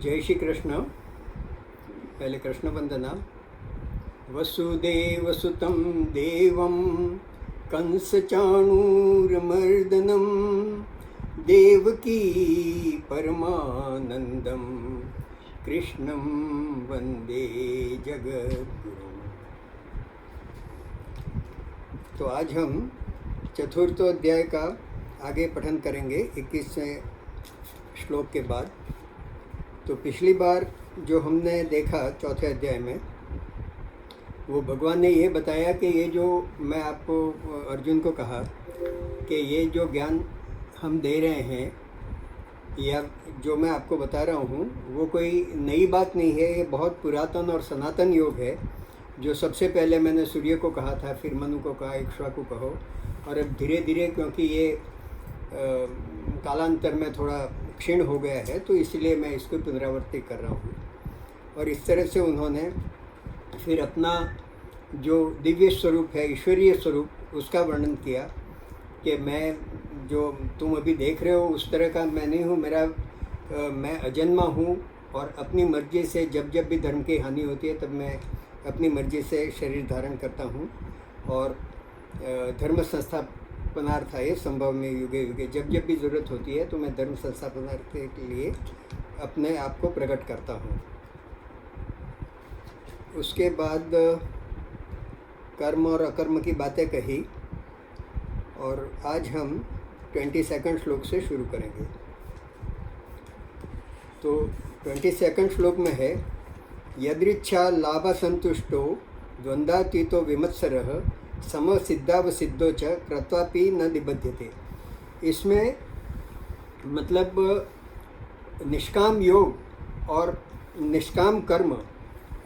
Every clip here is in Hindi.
जय श्री कृष्ण। पहले कृष्ण वंदना। वसुदेवसुतं देवं कंसचाणूरमर्दनं देवकी परमानंदं कृष्णं वंदे जगद्गुरुं। तो आज हम चतुर्थ अध्याय का आगे पठन करेंगे 21वें श्लोक के बाद। तो पिछली बार जो हमने देखा चौथे अध्याय में, वो भगवान ने ये बताया कि ये जो मैं आपको अर्जुन को कहा कि ये जो ज्ञान हम दे रहे हैं या जो मैं आपको बता रहा हूँ वो कोई नई बात नहीं है। ये बहुत पुरातन और सनातन योग है जो सबसे पहले मैंने सूर्य को कहा था, फिर मनु को कहा, इक्ष्वाकु को कहो, और अब धीरे धीरे क्योंकि ये कालांतर में थोड़ा क्षीण हो गया है तो इसलिए मैं इसको पुनरावृत्ति कर रहा हूँ। और इस तरह से उन्होंने फिर अपना जो दिव्य स्वरूप है, ईश्वरीय स्वरूप, उसका वर्णन किया कि मैं जो तुम अभी देख रहे हो उस तरह का मैं नहीं हूँ। मैं अजन्मा हूँ और अपनी मर्जी से जब जब भी धर्म की हानि होती है तब मैं अपनी मर्जी से शरीर धारण करता हूँ। और धर्म संस्थापनार्थाय संभव में युगे युगे, जब जब भी ज़रूरत होती है तो मैं धर्म संस्थापनार्थ के लिए अपने आप को प्रकट करता हूँ। उसके बाद कर्म और अकर्म की बातें कही और आज हम 22वें श्लोक से शुरू करेंगे। तो 22वें श्लोक में है, यदृच्छा लाभ संतुष्टो द्वंद्वातीतो विमत्सरः सम सिद्धावसिद्धो च कृत्वापि न निबध्यते। इसमें मतलब निष्काम योग और निष्काम कर्म,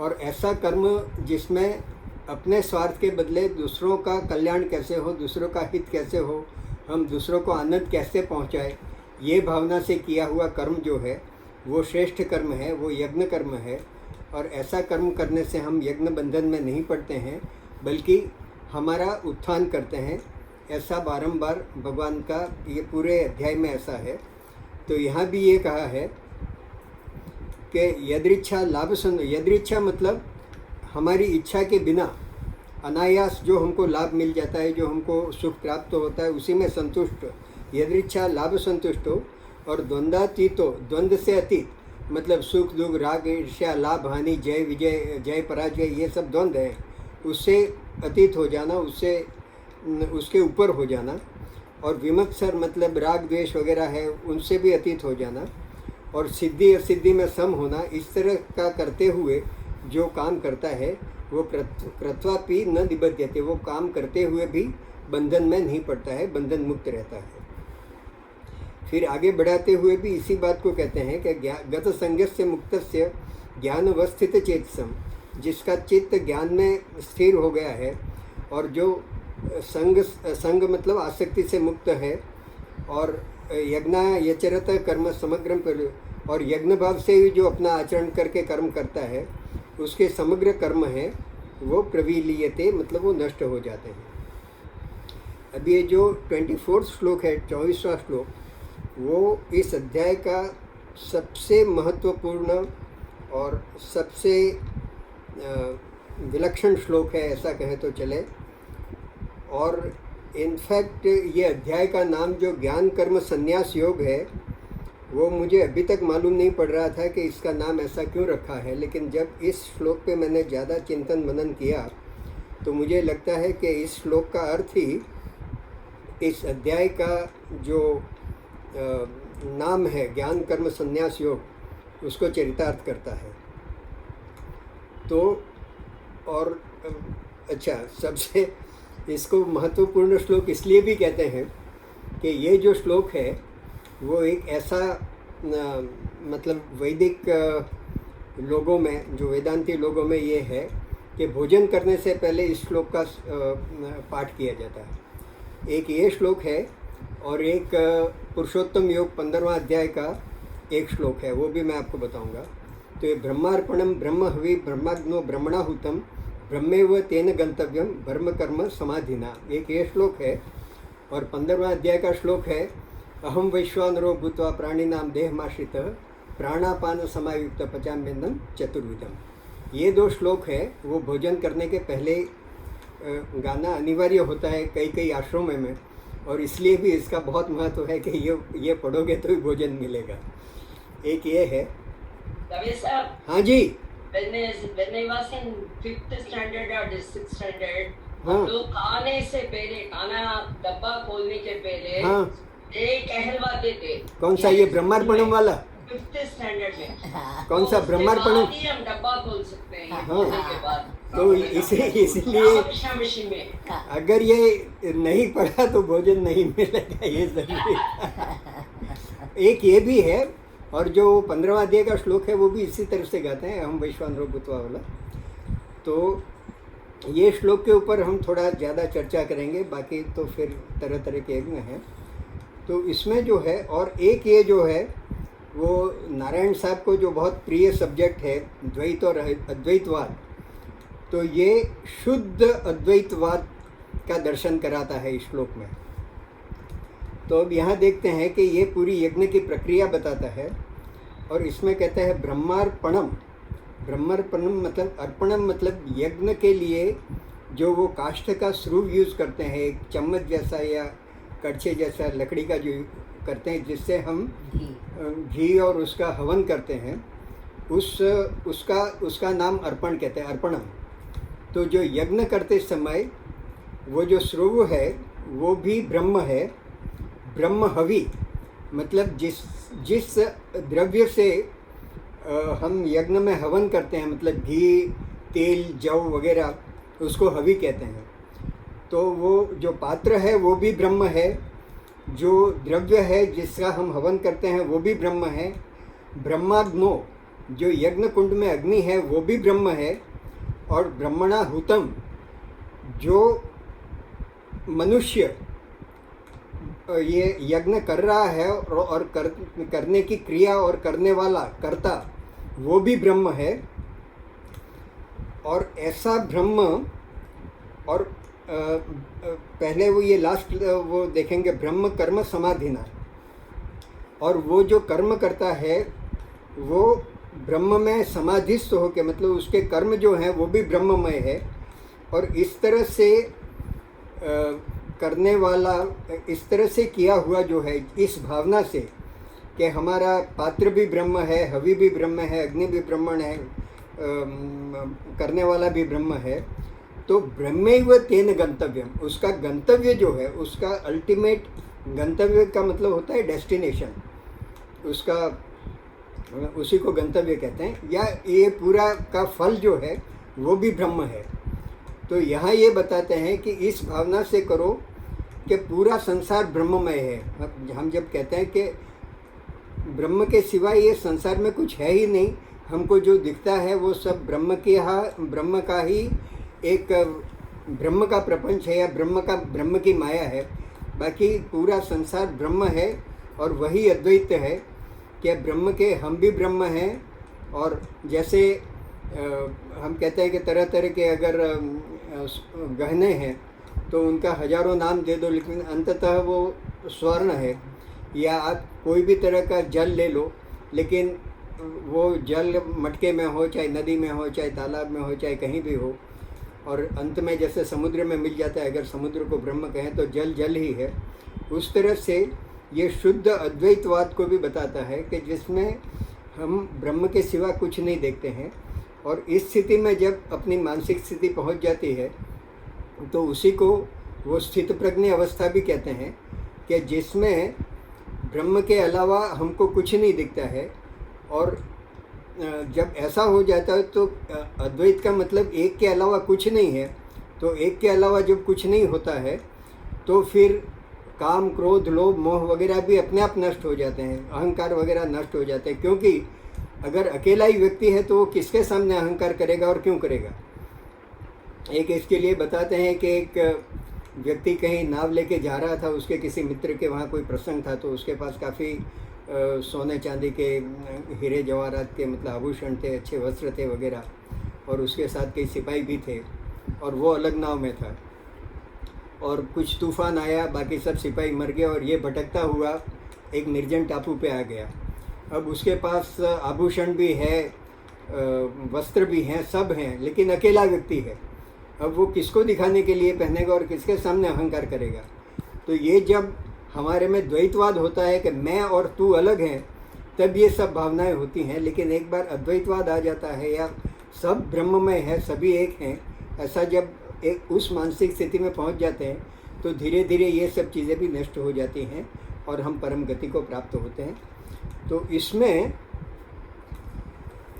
और ऐसा कर्म जिसमें अपने स्वार्थ के बदले दूसरों का कल्याण कैसे हो, दूसरों का हित कैसे हो, हम दूसरों को आनंद कैसे पहुंचाए, ये भावना से किया हुआ कर्म जो है वो श्रेष्ठ कर्म है, वो यज्ञ कर्म है। और ऐसा कर्म करने से हम यज्ञ बंधन में नहीं पड़ते हैं बल्कि हमारा उत्थान करते हैं। ऐसा बारंबार भगवान का ये पूरे अध्याय में ऐसा है। तो यहाँ भी ये कहा है कि यदृच्छा लाभ यदृच्छा मतलब हमारी इच्छा के बिना अनायास जो हमको लाभ मिल जाता है, जो हमको सुख प्राप्त होता है, उसी में संतुष्ट, यदृच्छा लाभ संतुष्ट हो। और द्वंद्वातीतो, द्वंद्व से अतीत मतलब सुख दुख, राग ईर्ष्या, लाभ हानि, जय विजय, जय पराजय, ये सब द्वंद्व है, उससे अतीत हो जाना, उसके ऊपर हो जाना। और विमत्सर मतलब राग द्वेष वगैरह है, उनसे भी अतीत हो जाना। और सिद्धि असिद्धि में सम होना, इस तरह का करते हुए जो काम करता है वो कृत्वापि न निबध्यते, वो काम करते हुए भी बंधन में नहीं पड़ता है, बंधन मुक्त रहता है। फिर आगे बढ़ाते हुए भी इसी बात को कहते हैं कि गत संगस्य मुक्तस्य ज्ञानवस्थित चेतसम, जिसका चित्त ज्ञान में स्थिर हो गया है और जो संग मतलब आसक्ति से मुक्त है, और यज्ञ यचरत कर्म समग्रम, और यज्ञ भाव से ही जो अपना आचरण करके कर्म करता है उसके समग्र कर्म है वो प्रविलीयते, मतलब वो नष्ट हो जाते हैं। अब ये जो 24वां श्लोक है, 24वां श्लोक, वो इस अध्याय का सबसे महत्वपूर्ण और सबसे विलक्षण श्लोक है, ऐसा कहे तो चले। और इनफैक्ट ये अध्याय का नाम जो ज्ञान कर्म संन्यास योग है वो मुझे अभी तक मालूम नहीं पड़ रहा था कि इसका नाम ऐसा क्यों रखा है, लेकिन जब इस श्लोक पे मैंने ज़्यादा चिंतन मनन किया तो मुझे लगता है कि इस श्लोक का अर्थ ही इस अध्याय का जो नाम है ज्ञान कर्म संन्यास योग, उसको चरितार्थ करता है। तो और अच्छा, सबसे इसको महत्वपूर्ण श्लोक इसलिए भी कहते हैं कि ये जो श्लोक है वो एक ऐसा मतलब वैदिक लोगों में, जो वेदांती लोगों में ये है कि भोजन करने से पहले इस श्लोक का पाठ किया जाता है। एक ये श्लोक है और एक पुरुषोत्तम योग 15वां अध्याय का एक श्लोक है, वो भी मैं आपको बताऊंगा। तो ये ब्रह्मार्पणम ब्रह्म हवि ब्रह्माग्नो ब्रह्मणाहुतम ब्रह्मेव तेन गंतव्यम ब्रह्म कर्म समाधिना, एक ये श्लोक है। और 15वां अध्याय का श्लोक है, अहम वैश्वानरो भूत्वा प्राणिनाम देहमाश्रितः प्राणापान समायुक्त पचाम्यन्नम चतुर्विधम। ये 2 श्लोक है वो भोजन करने के पहले गाना अनिवार्य होता है कई कई आश्रमों में, और इसलिए भी इसका बहुत महत्व है कि ये पढ़ोगे तो ही भोजन मिलेगा। एक ये है। हाँ जी। When I was in 5th standard or 6th standard, हाँ। लोग खाने से पहले, खाना डब्बा खोलने के पहले हाँ। एक कहलवाते थे। कौन सा, ये ब्रह्मार्पणम वाला? 5th स्टैंडर्ड में। कौन सा ब्रह्मार्पणम? हम डब्बा खोल सकते हैं हाँ। खाने के बाद। तो इसलिए अगर ये नहीं पढ़ा तो भोजन नहीं मिलेगा, ये जरूरी है। एक ये भी है, और जो 15वां अध्याय का श्लोक है वो भी इसी तरह से गाते हैं, हम वैश्वानरो भूत्वा वाला। तो ये श्लोक के ऊपर हम थोड़ा ज़्यादा चर्चा करेंगे, बाकी तो फिर तरह तरह के यज्ञ हैं। तो इसमें जो है, और एक ये जो है वो नारायण साहब को जो बहुत प्रिय सब्जेक्ट है द्वैत और अद्वैतवाद, तो ये शुद्ध अद्वैतवाद का दर्शन कराता है इस श्लोक में। तो अब यहाँ देखते हैं कि ये पूरी यज्ञ की प्रक्रिया बताता है, और इसमें कहता है ब्रह्मार्पणम। ब्रह्मार्पणम मतलब अर्पणम मतलब यज्ञ के लिए जो वो काष्ठ का स्वरूप यूज़ करते हैं, एक चम्मच जैसा या कड़छे जैसा लकड़ी का जो करते हैं, जिससे हम घी और उसका हवन करते हैं, उसका नाम अर्पण कहते हैं, अर्पणम। तो जो यज्ञ करते समय वो जो स्वरूप है वो भी ब्रह्म है। ब्रह्म हवि मतलब जिस द्रव्य से हम यज्ञ में हवन करते हैं, मतलब घी, तेल, जौ वगैरह, उसको हवि कहते हैं। तो वो जो पात्र है वो भी ब्रह्म है, जो द्रव्य है जिसका हम हवन करते हैं वो भी ब्रह्म है। ब्रह्माग्नो जो यज्ञ कुंड में अग्नि है वो भी ब्रह्म है। और ब्रह्मणा हुतम जो मनुष्य ये यज्ञ कर रहा है और करने की क्रिया और करने वाला कर्ता, वो भी ब्रह्म है। और ऐसा ब्रह्म, और पहले वो ये लास्ट वो देखेंगे ब्रह्म कर्म समाधिना, और वो जो कर्म करता है वो ब्रह्म में समाधिस्थ होकर, मतलब उसके कर्म जो हैं वो भी ब्रह्ममय है। और इस तरह से करने वाला, इस तरह से किया हुआ जो है, इस भावना से कि हमारा पात्र भी ब्रह्म है, हवि भी ब्रह्म है, अग्नि भी ब्रह्मण है, करने वाला भी ब्रह्म है। तो ब्रह्मैव तेन गंतव्यम, उसका गंतव्य जो है, उसका अल्टीमेट गंतव्य का मतलब होता है डेस्टिनेशन, उसका उसी को गंतव्य कहते हैं, या ये पूरा का फल जो है वो भी ब्रह्म है। तो यहाँ ये बताते हैं कि इस भावना से करो कि पूरा संसार ब्रह्ममय है। हम जब कहते हैं कि ब्रह्म के सिवाय ये संसार में कुछ है ही नहीं, हमको जो दिखता है वो सब ब्रह्म का ही एक ब्रह्म का प्रपंच है, या ब्रह्म की माया है। बाकी पूरा संसार ब्रह्म है, और वही अद्वैत है कि ब्रह्म के हम भी ब्रह्म हैं। और जैसे हम कहते हैं कि तरह तरह के अगर गहने हैं तो उनका हजारों नाम दे दो, लेकिन अंततः वो स्वर्ण है। या आप कोई भी तरह का जल ले लो, लेकिन वो जल मटके में हो, चाहे नदी में हो, चाहे तालाब में हो, चाहे कहीं भी हो, और अंत में जैसे समुद्र में मिल जाता है, अगर समुद्र को ब्रह्म कहें तो जल जल ही है। उस तरह से ये शुद्ध अद्वैतवाद को भी बताता है कि जिसमें हम ब्रह्म के सिवा कुछ नहीं देखते हैं। और इस स्थिति में जब अपनी मानसिक स्थिति पहुंच जाती है तो उसी को वो स्थित प्रज्ञ अवस्था भी कहते हैं, कि जिसमें ब्रह्म के अलावा हमको कुछ नहीं दिखता है। और जब ऐसा हो जाता है तो अद्वैत का मतलब एक के अलावा कुछ नहीं है। तो एक के अलावा जब कुछ नहीं होता है तो फिर काम, क्रोध, लोभ, मोह वगैरह भी अपने आप नष्ट हो जाते हैं, अहंकार वगैरह नष्ट हो जाते हैं। क्योंकि अगर अकेला ही व्यक्ति है तो वो किसके सामने अहंकार करेगा और क्यों करेगा। एक इसके लिए बताते हैं कि एक व्यक्ति कहीं नाव लेके जा रहा था, उसके किसी मित्र के वहाँ कोई प्रसंग था, तो उसके पास काफ़ी सोने चांदी के, हीरे जवाहरात के मतलब आभूषण थे, अच्छे वस्त्र थे वगैरह, और उसके साथ कई सिपाही भी थे, और वो अलग नाव में था। और कुछ तूफान आया, बाकी सब सिपाही मर गए, और ये भटकता हुआ एक निर्जन टापू पे आ गया। अब उसके पास आभूषण भी है, वस्त्र भी हैं, सब हैं, लेकिन अकेला व्यक्ति है। अब वो किसको दिखाने के लिए पहनेगा और किसके सामने अहंकार करेगा? तो ये जब हमारे में द्वैतवाद होता है कि मैं और तू अलग हैं, तब ये सब भावनाएं होती हैं। लेकिन एक बार अद्वैतवाद आ जाता है या सब ब्रह्ममय है, सभी एक हैं, ऐसा जब एक उस मानसिक स्थिति में पहुंच जाते हैं तो धीरे धीरे ये सब चीज़ें भी नष्ट हो जाती हैं और हम परम गति को प्राप्त होते हैं। तो इसमें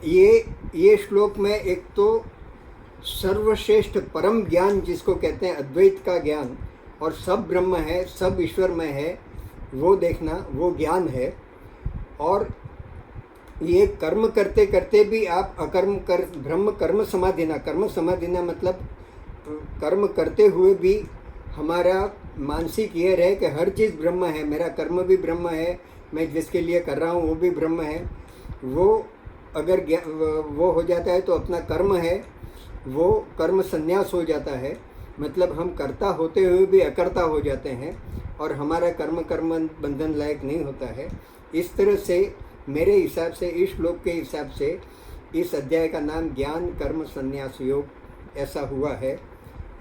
ये श्लोक में एक तो सर्वश्रेष्ठ परम ज्ञान जिसको कहते हैं अद्वैत का ज्ञान, और सब ब्रह्म है, सब ईश्वरमय है, वो देखना, वो ज्ञान है। और ये कर्म करते करते भी आप अकर्म कर ब्रह्म कर्म समाधिना मतलब कर्म करते हुए भी हमारा मानसिक ये रहे कि हर चीज़ ब्रह्म है, मेरा कर्म भी ब्रह्म है, मैं जिसके लिए कर रहा हूँ वो भी ब्रह्म है। वो अगर वो हो जाता है तो अपना कर्म है, वो कर्म संन्यास हो जाता है, मतलब हम कर्ता होते हुए भी अकर्ता हो जाते हैं और हमारा कर्म बंधन लायक नहीं होता है। इस तरह से मेरे हिसाब से, इस श्लोक के हिसाब से, इस अध्याय का नाम ज्ञान कर्म संन्यास योग ऐसा हुआ है।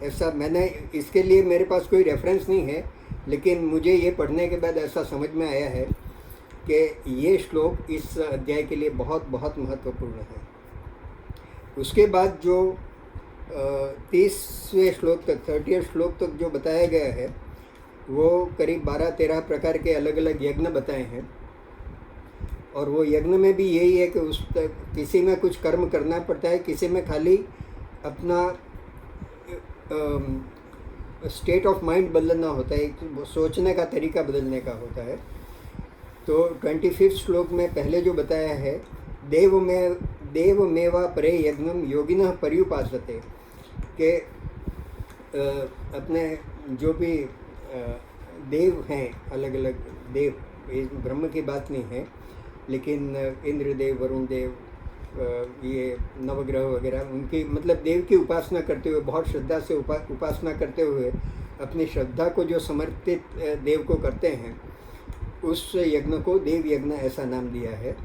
ऐसा मैंने, इसके लिए मेरे पास कोई रेफरेंस नहीं है, लेकिन मुझे ये पढ़ने के बाद ऐसा समझ में आया है कि ये श्लोक इस अध्याय के लिए बहुत बहुत महत्वपूर्ण है। उसके बाद जो 30वें श्लोक तक, 30वें श्लोक तक जो बताया गया है, वो करीब 12-13 प्रकार के अलग अलग यज्ञ बताए हैं। और वो यज्ञ में भी यही है कि उस किसी में कुछ कर्म करना पड़ता है, किसी में खाली अपना स्टेट ऑफ माइंड बदलना होता है, सोचने का तरीका बदलने का होता है। तो 25वें श्लोक में पहले जो बताया है, देवमेवा परे यज्ञम योगिनः पर्युपासते, के अपने जो भी देव हैं, अलग अलग देव, ब्रह्म की बात नहीं है, लेकिन इंद्रदेव, वरुण देव, ये नवग्रह वगैरह, उनकी मतलब देव की उपासना करते हुए, बहुत श्रद्धा से उपासना करते हुए, अपनी श्रद्धा को जो समर्पित देव को करते हैं, उस यज्ञ को देव यज्ञ ऐसा नाम दिया है।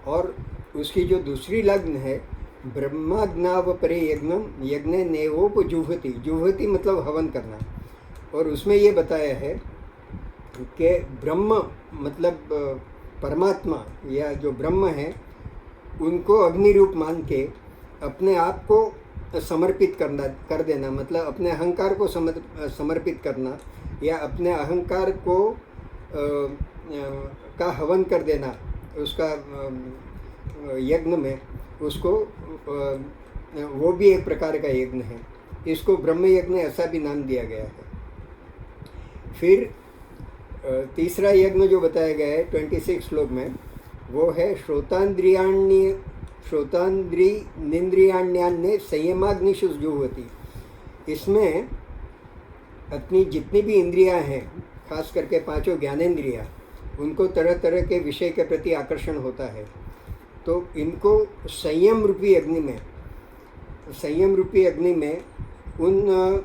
और उसकी जो दूसरी लग्न है, ब्रह्माग्नाव परे यज्ञम यज्ञ नेवोपजुह्वति, जुह्वति मतलब हवन करना। और उसमें ये बताया है कि ब्रह्म मतलब परमात्मा या जो ब्रह्म है, उनको अग्नि रूप मान के अपने आप को समर्पित कर देना, मतलब अपने अहंकार को समर्पित करना, या अपने अहंकार को का हवन कर देना उसका यज्ञ में, उसको वो भी एक प्रकार का यज्ञ है। इसको ब्रह्म यज्ञ ऐसा भी नाम दिया गया है। फिर तीसरा यज्ञ जो बताया गया है 26 श्लोक में, वो है श्रोतांद्रियाण्यान्य संयमाग्निषु जुह्वति। इसमें अपनी जितनी भी इंद्रियां हैं, खास करके 5 ज्ञानेंद्रियां, उनको तरह तरह के विषय के प्रति आकर्षण होता है। तो इनको संयम रूपी अग्नि में उन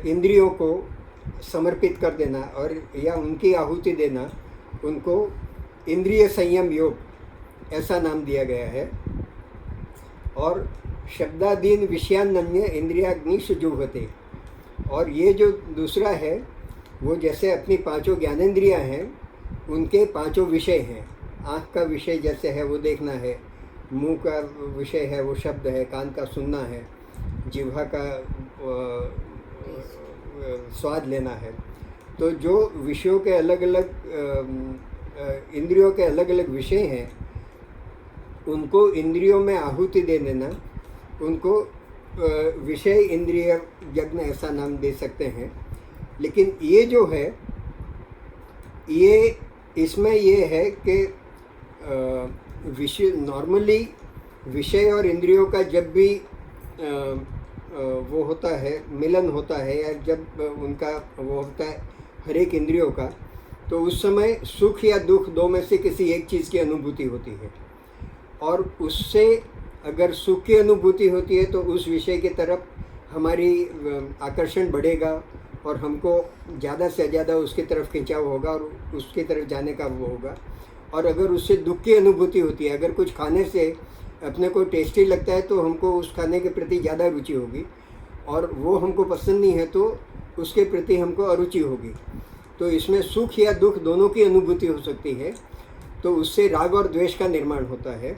इंद्रियों को समर्पित कर देना और या उनकी आहुति देना, उनको इंद्रिय संयम योग ऐसा नाम दिया गया है। और शब्दादीन विषयान्य इंद्रियाग्निषु जुह्वते। और ये जो दूसरा है, वो जैसे अपनी 5 ज्ञानेंद्रियां हैं, उनके 5 विषय हैं। आँख का विषय जैसे है वो देखना है, मुंह का विषय है वो शब्द है, कान का सुनना है, जिह्वा का स्वाद लेना है। तो जो विषयों के अलग अलग इंद्रियों के अलग अलग विषय हैं, उनको इंद्रियों में आहुति दे देना, उनको विषय इंद्रिय यज्ञ ऐसा नाम दे सकते हैं। लेकिन ये जो है, ये इसमें ये है कि विषय नॉर्मली विषय और इंद्रियों का जब भी वो होता है, मिलन होता है, या जब उनका वो होता है हर एक इंद्रियों का, तो उस समय सुख या दुख 2 में से किसी एक चीज़ की अनुभूति होती है। और उससे अगर सुख की अनुभूति होती है तो उस विषय की तरफ हमारी आकर्षण बढ़ेगा और हमको ज़्यादा से ज़्यादा उसकी तरफ खिंचाव होगा और उसकी तरफ जाने का वो होगा। और अगर उससे दुख की अनुभूति होती है, अगर कुछ खाने से अपने को टेस्टी लगता है तो हमको उस खाने के प्रति ज़्यादा रुचि होगी, और वो हमको पसंद नहीं है तो उसके प्रति हमको अरुचि होगी। तो इसमें सुख या दुख दोनों की अनुभूति हो सकती है, तो उससे राग और द्वेष का निर्माण होता है।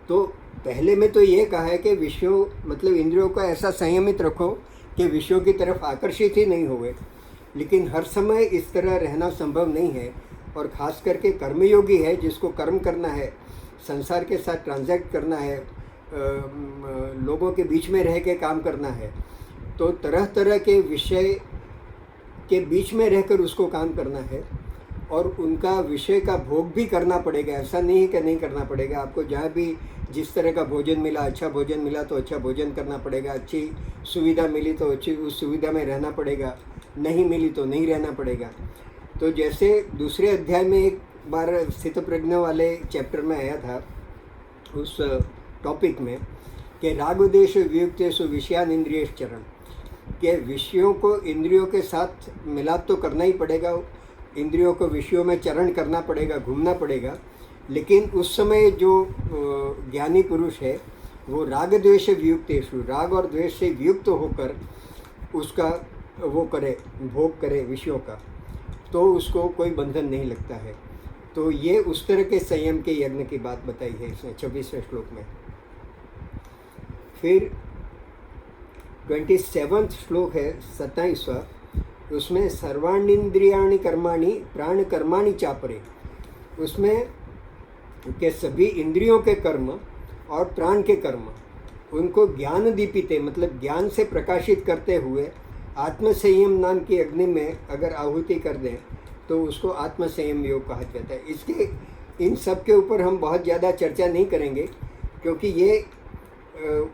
तो पहले में तो ये कहा है कि विषयों मतलब इंद्रियों को ऐसा संयमित रखो कि विषयों की तरफ आकर्षित ही नहीं होवे, लेकिन हर समय इस तरह रहना संभव नहीं है। और ख़ास करके कर्मयोगी है, जिसको कर्म करना है, संसार के साथ ट्रांजैक्ट करना है, लोगों के बीच में रह के काम करना है, तो तरह तरह के विषय के बीच में रहकर उसको काम करना है और उनका विषय का भोग भी करना पड़ेगा। ऐसा नहीं है कि नहीं करना पड़ेगा। आपको जहाँ भी जिस तरह का भोजन मिला, अच्छा भोजन मिला तो अच्छा भोजन करना पड़ेगा, अच्छी सुविधा मिली तो अच्छी उस सुविधा में रहना पड़ेगा, नहीं मिली तो नहीं रहना पड़ेगा। तो जैसे दूसरे अध्याय में एक बार स्थितप्रज्ञ वाले चैप्टर में आया था उस टॉपिक में कि रागोदेश वियुक्तेषु विषयान इंद्रियेश चरण, के विषयों को इंद्रियों के साथ मिलाप तो करना ही पड़ेगा, इंद्रियों को विषयों में चरण करना पड़ेगा, घूमना पड़ेगा। लेकिन उस समय जो ज्ञानी पुरुष है वो राग द्वेष वियुक्तेषु, राग और द्वेष से वियुक्त होकर उसका वो करे, भोग करे विषयों का, तो उसको कोई बंधन नहीं लगता है। तो ये उस तरह के संयम के यज्ञ की बात बताई है इसमें 26वें श्लोक में। फिर 27वां श्लोक है 27वां, उसमें सर्वाणींद्रियाणि कर्माणि प्राण कर्माणि चापरे, उसमें के सभी इंद्रियों के कर्म और प्राण के कर्म उनको ज्ञान दीपिते मतलब ज्ञान से प्रकाशित करते हुए आत्मसंयम नाम की अग्नि में अगर आहुति कर दें तो उसको आत्मसंयम योग कहा जाता है। इसके इन सब के ऊपर हम बहुत ज़्यादा चर्चा नहीं करेंगे, क्योंकि ये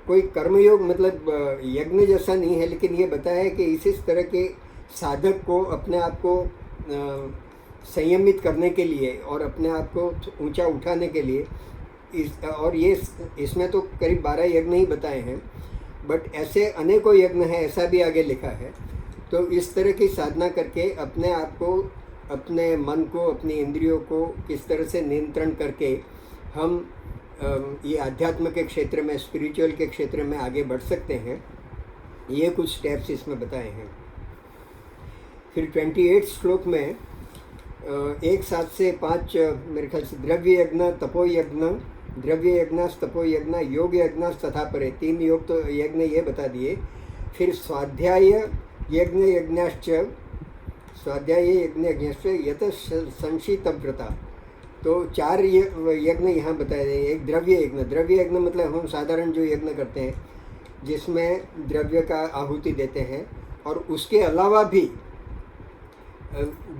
कोई कर्मयोग मतलब यज्ञ जैसा नहीं है, लेकिन ये बताया है कि इस तरह के साधक को अपने आप को संयमित करने के लिए और अपने आप को ऊंचा उठाने के लिए और ये इसमें तो करीब 12 यज्ञ ही बताए हैं, बट ऐसे अनेकों यज्ञ हैं, ऐसा भी आगे लिखा है। तो इस तरह की साधना करके अपने आप को, अपने मन को, अपनी इंद्रियों को किस तरह से नियंत्रण करके हम ये अध्यात्म के क्षेत्र में, स्पिरिचुअल के क्षेत्र में आगे बढ़ सकते हैं, ये कुछ स्टेप्स इसमें बताए हैं। फिर 28 श्लोक में 1 7 से 5 मेरे ख्याल से द्रव्य यज्ञ, तपो यज्ञ, द्रव्य यज्ञ, तपो यज्ञ, योग यज्ञ तथा परे, 3 योग तो यज्ञ ये बता दिए। फिर स्वाध्याय यज्ञ यज्ञाश्च, स्वाध्याय यज्ञ यज्ञाश्च यत संशीतव्रता, तो 4 यज्ञ यहाँ बताए गए। एक द्रव्य यज्ञ, द्रव्य यज्ञ मतलब हम साधारण जो यज्ञ करते हैं जिसमें द्रव्य का आहुति देते हैं, और उसके अलावा भी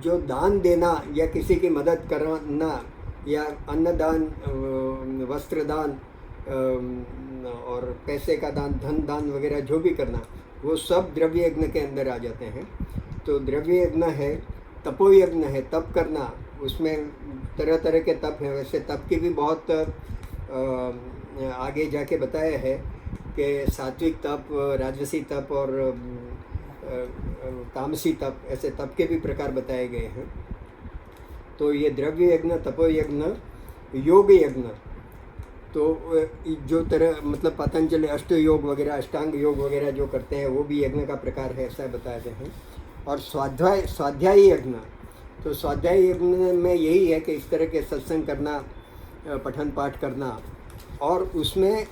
जो दान देना या किसी की मदद करना या अन्नदान, वस्त्रदान और पैसे का दान, धन दान वगैरह जो भी करना, वो सब द्रव्य यज्ञ के अंदर आ जाते हैं। तो द्रव्य यज्ञ है, तपो यज्ञ है, तप करना, उसमें तरह तरह के तप हैं। वैसे तप की भी बहुत आगे जाके बताया है कि सात्विक तप, राजसी तप और तामसी तप, ऐसे तप के भी प्रकार बताए गए हैं। तो ये द्रव्य यज्ञ, तपो यज्ञ, योग यज्ञ, तो जो तरह मतलब पतंजलि अष्ट योग वगैरह, अष्टांग योग वगैरह जो करते हैं वो भी यज्ञ का प्रकार है, ऐसा बताते हैं। और स्वाध्याय यज्ञ, तो स्वाध्याय यज्ञ में यही है कि इस तरह के सत्संग करना, पठन पाठ करना। और उसमें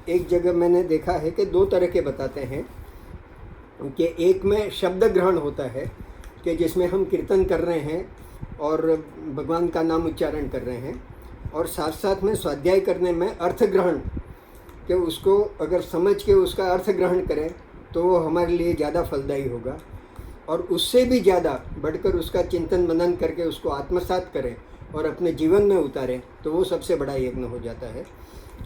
एक जगह मैंने देखा है कि 2 तरह के बताते हैं कि एक में शब्द ग्रहण होता है कि जिसमें हम कीर्तन कर रहे हैं और भगवान का नाम उच्चारण कर रहे हैं, और साथ साथ में स्वाध्याय करने में अर्थ ग्रहण, कि उसको अगर समझ के उसका अर्थ ग्रहण करें तो वो हमारे लिए ज़्यादा फलदायी होगा, और उससे भी ज़्यादा बढ़कर उसका चिंतन मनन करके उसको आत्मसात करें और अपने जीवन में उतारें तो वो सबसे बड़ा यज्ञ हो जाता है।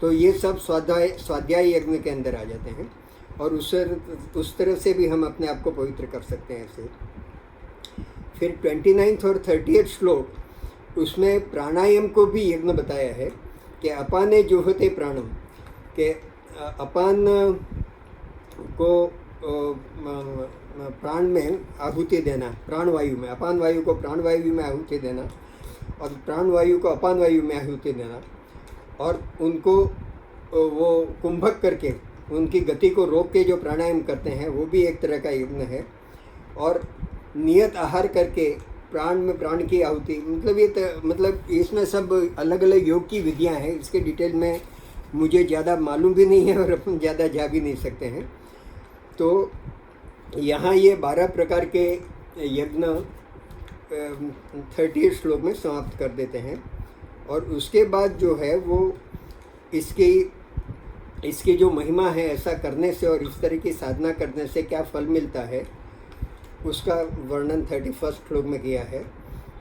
तो ये सब स्वाध्याय यज्ञ के अंदर आ जाते हैं, और उस तरह से भी हम अपने आप को पवित्र कर सकते हैं ऐसे। फिर 29 और 38 श्लोक, उसमें प्राणायाम को भी यज्ञ बताया है कि अपाने जुहते प्राणम, के अपान को प्राण में आहुति देना, प्राण वायु में, अपान वायु को प्राण वायु में आहुति देना और प्राण वायु को अपान वायु में आहुति देना, और उनको वो कुंभक करके उनकी गति को रोक के जो प्राणायाम करते हैं वो भी एक तरह का यज्ञ है। और नियत आहार करके प्राण में प्राण की आहुति, मतलब ये मतलब इसमें सब अलग अलग योग की विधियां हैं। इसके डिटेल में मुझे ज़्यादा मालूम भी नहीं है और अपन ज़्यादा जा भी नहीं सकते हैं। तो यहाँ ये 12 प्रकार के यज्ञ 30 श्लोक में समाप्त कर देते हैं। और उसके बाद जो है वो इसकी जो महिमा है, ऐसा करने से और इस तरह की साधना करने से क्या फल मिलता है, उसका वर्णन 31 श्लोक में किया है।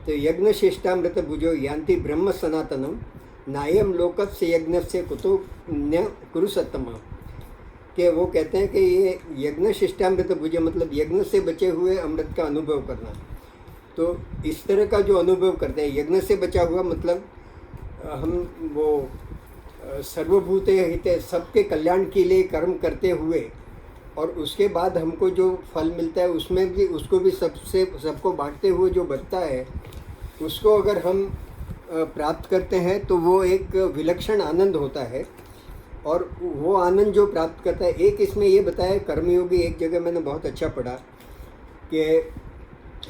तो यज्ञ शिष्टामृत भुजो यान्ति ब्रह्म सनातनम नायम लोकस्य यज्ञ से कुतो पुण्य कुरु सत्तम, कि वो कहते हैं कि ये यज्ञ शिष्टामृत भुज मतलब यज्ञ से बचे हुए अमृत का अनुभव करना। तो इस तरह का जो अनुभव करते हैं, यज्ञ से बचा हुआ मतलब हम वो सर्वभूते हिते, सबके कल्याण के लिए कर्म करते हुए और उसके बाद हमको जो फल मिलता है उसमें भी उसको भी सबको बांटते हुए जो बचता है, उसको अगर हम प्राप्त करते हैं तो वो एक विलक्षण आनंद होता है। और वो आनंद जो प्राप्त करता है, एक इसमें ये बताया कर्मयोगी, एक जगह मैंने बहुत अच्छा पढ़ा कि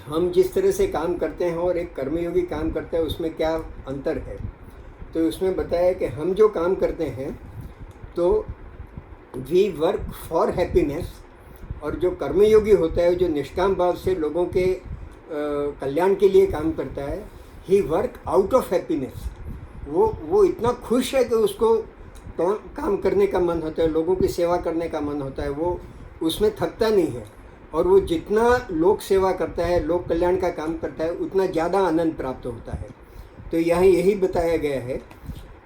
हम जिस तरह से काम करते हैं और एक कर्मयोगी काम करता है उसमें क्या अंतर है। तो उसमें बताया कि हम जो काम करते हैं तो वी वर्क फॉर हैप्पीनेस, और जो कर्मयोगी होता है जो निष्काम भाव से लोगों के कल्याण के लिए काम करता है, ही वर्क आउट ऑफ हैप्पीनेस। वो इतना खुश है कि उसको काम करने का मन होता है, लोगों की सेवा करने का मन होता है, वो उसमें थकता नहीं है। और वो जितना लोक सेवा करता है, लोक कल्याण का काम करता है, उतना ज़्यादा आनंद प्राप्त होता है। तो यहाँ यही बताया गया है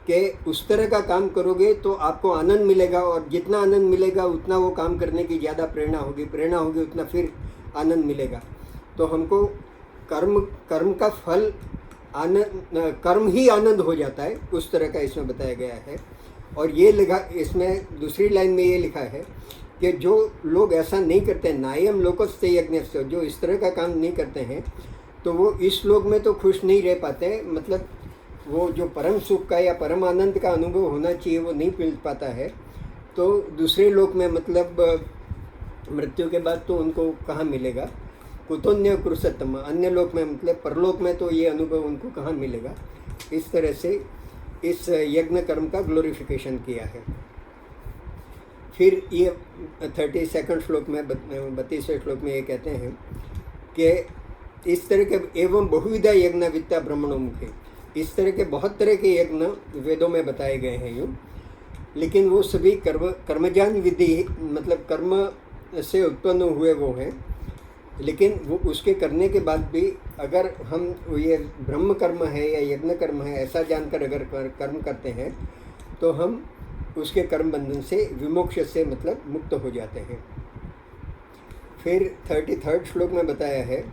कि उस तरह का काम करोगे तो आपको आनंद मिलेगा, और जितना आनंद मिलेगा उतना वो काम करने की ज़्यादा प्रेरणा होगी उतना फिर आनंद मिलेगा। तो हमको कर्म का फल कर्म ही आनंद हो जाता है, उस तरह का इसमें बताया गया है। और ये लिखा, इसमें दूसरी लाइन में ये लिखा है कि जो लोग ऐसा नहीं करते, नायम लोकस्य यज्ञ से, जो इस तरह का काम नहीं करते हैं तो वो इस लोक में तो खुश नहीं रह पाते, मतलब वो जो परम सुख का या परम आनंद का अनुभव होना चाहिए वो नहीं मिल पाता है। तो दूसरे लोक में मतलब मृत्यु के बाद तो उनको कहाँ मिलेगा, कुतोन्य कुरुसत्तम, अन्य लोक में मतलब परलोक में तो ये अनुभव उनको कहाँ मिलेगा। इस तरह से इस यज्ञ कर्म का ग्लोरिफिकेशन किया है। फिर ये 32वें श्लोक में 32वें श्लोक में ये कहते हैं कि इस तरह के एवं बहुविधा यज्ञ वित्ता ब्रह्मणों मुखे, इस तरह के बहुत तरह के यज्ञ वेदों में बताए गए हैं यूँ, लेकिन वो सभी कर्मजान विधि मतलब कर्म से उत्पन्न हुए वो हैं। लेकिन वो उसके करने के बाद भी अगर हम ये ब्रह्म कर्म है या यज्ञ कर्म है ऐसा जानकर अगर कर्म करते हैं तो हम उसके कर्म बंधन से विमोक्ष से मतलब मुक्त हो जाते हैं। फिर 33 श्लोक में बताया है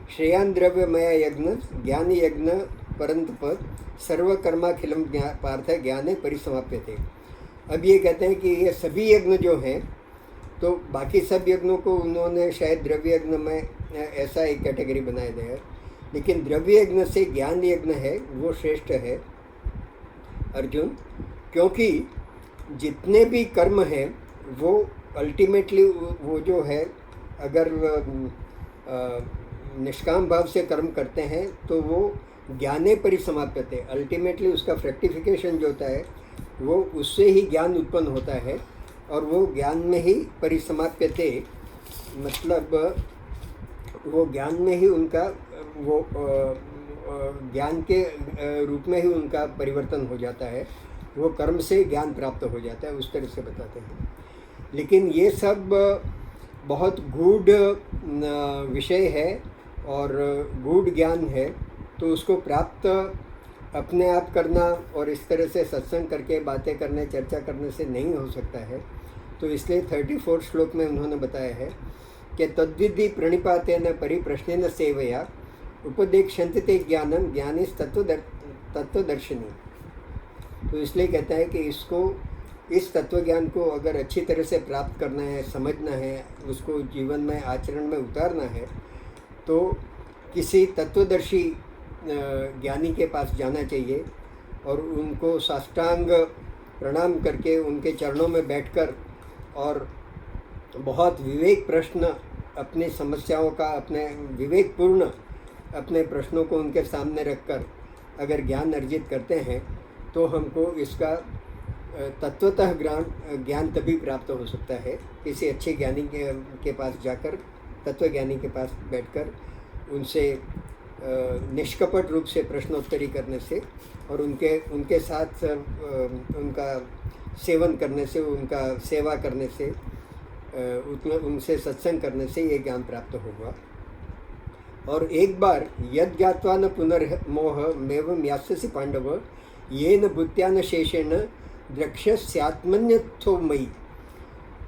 श्रेयान द्रव्यमय यज्ञ ज्ञान यज्ञ परंतप सर्वकर्माखिलम पार्थ ज्ञाने परिसमाप्यते। अब ये कहते हैं कि ये सभी यज्ञ जो हैं तो बाकी सब यज्ञों को उन्होंने शायद द्रव्य यज्ञ में ऐसा एक कैटेगरी बनाया है, लेकिन द्रव्य यज्ञ से ज्ञान यज्ञ है वो श्रेष्ठ है अर्जुन, क्योंकि जितने भी कर्म हैं वो अल्टीमेटली वो जो है अगर निष्काम भाव से कर्म करते हैं तो वो ज्ञाने परिसमाप्यते, अल्टीमेटली उसका फ्रैक्टिफिकेशन जो होता है वो उससे ही ज्ञान उत्पन्न होता है और वो ज्ञान में ही परिसमाप्यते, मतलब वो ज्ञान में ही उनका वो ज्ञान के रूप में ही उनका परिवर्तन हो जाता है, वो कर्म से ज्ञान प्राप्त हो जाता है, उस तरह से बताते हैं। लेकिन ये सब बहुत गूढ़ विषय है और गूढ़ ज्ञान है, तो उसको प्राप्त अपने आप करना और इस तरह से सत्संग करके बातें करने चर्चा करने से नहीं हो सकता है। तो इसलिए 34 श्लोक में उन्होंने बताया है कि तद्विधि प्रणिपातेन परिप्रश्नेन सेवया उपदेक्षन्ते ते ज्ञानम ज्ञानिस तत्वदर्शिनी। तो इसलिए कहता है कि इसको इस तत्व ज्ञान को अगर अच्छी तरह से प्राप्त करना है, समझना है, उसको जीवन में आचरण में उतारना है, तो किसी तत्वदर्शी ज्ञानी के पास जाना चाहिए और उनको साष्टांग प्रणाम करके उनके चरणों में बैठकर और बहुत विवेक प्रश्न, अपनी समस्याओं का, अपने विवेकपूर्ण अपने प्रश्नों को उनके सामने रखकर अगर ज्ञान अर्जित करते हैं तो हमको इसका तत्वतः ज्ञान तभी प्राप्त हो सकता है किसी अच्छे ज्ञानी के पास जाकर, तत्वज्ञानी के पास बैठकर उनसे निष्कपट रूप से प्रश्नोत्तरी करने से और उनके साथ उनका सेवन करने से, उनका सेवा करने से, उनसे सत्संग करने से ये ज्ञान प्राप्त होगा। और एक बार यद ज्ञात्वा न पुनर्मोह मेवं यास्यसि पांडव येन बुद्ध्यान शेषेण द्रक्ष्यस्यात्मन्यथो मयि।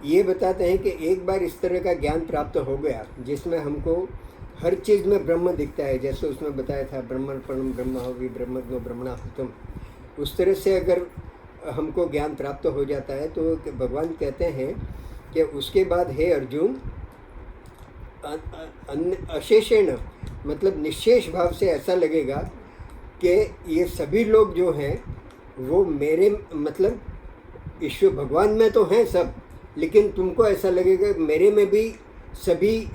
ये बताते हैं कि एक बार इस तरह का ज्ञान प्राप्त हो गया जिसमें हमको हर चीज़ में ब्रह्म दिखता है, जैसे उसमें बताया था ब्रह्मणपणम ब्रह्म हवि ब्रह्मज्ञो ब्रह्मणाहुतम। उस तरह से अगर हमको ज्ञान प्राप्त हो जाता है तो भगवान कहते हैं कि उसके बाद हे अर्जुन, अशेषेण मतलब निशेष भाव से ऐसा लगेगा कि ये सभी लोग जो हैं वो मेरे, मतलब ईश्वर भगवान में तो हैं सब, लेकिन तुमको ऐसा लगेगा मेरे में भी सभी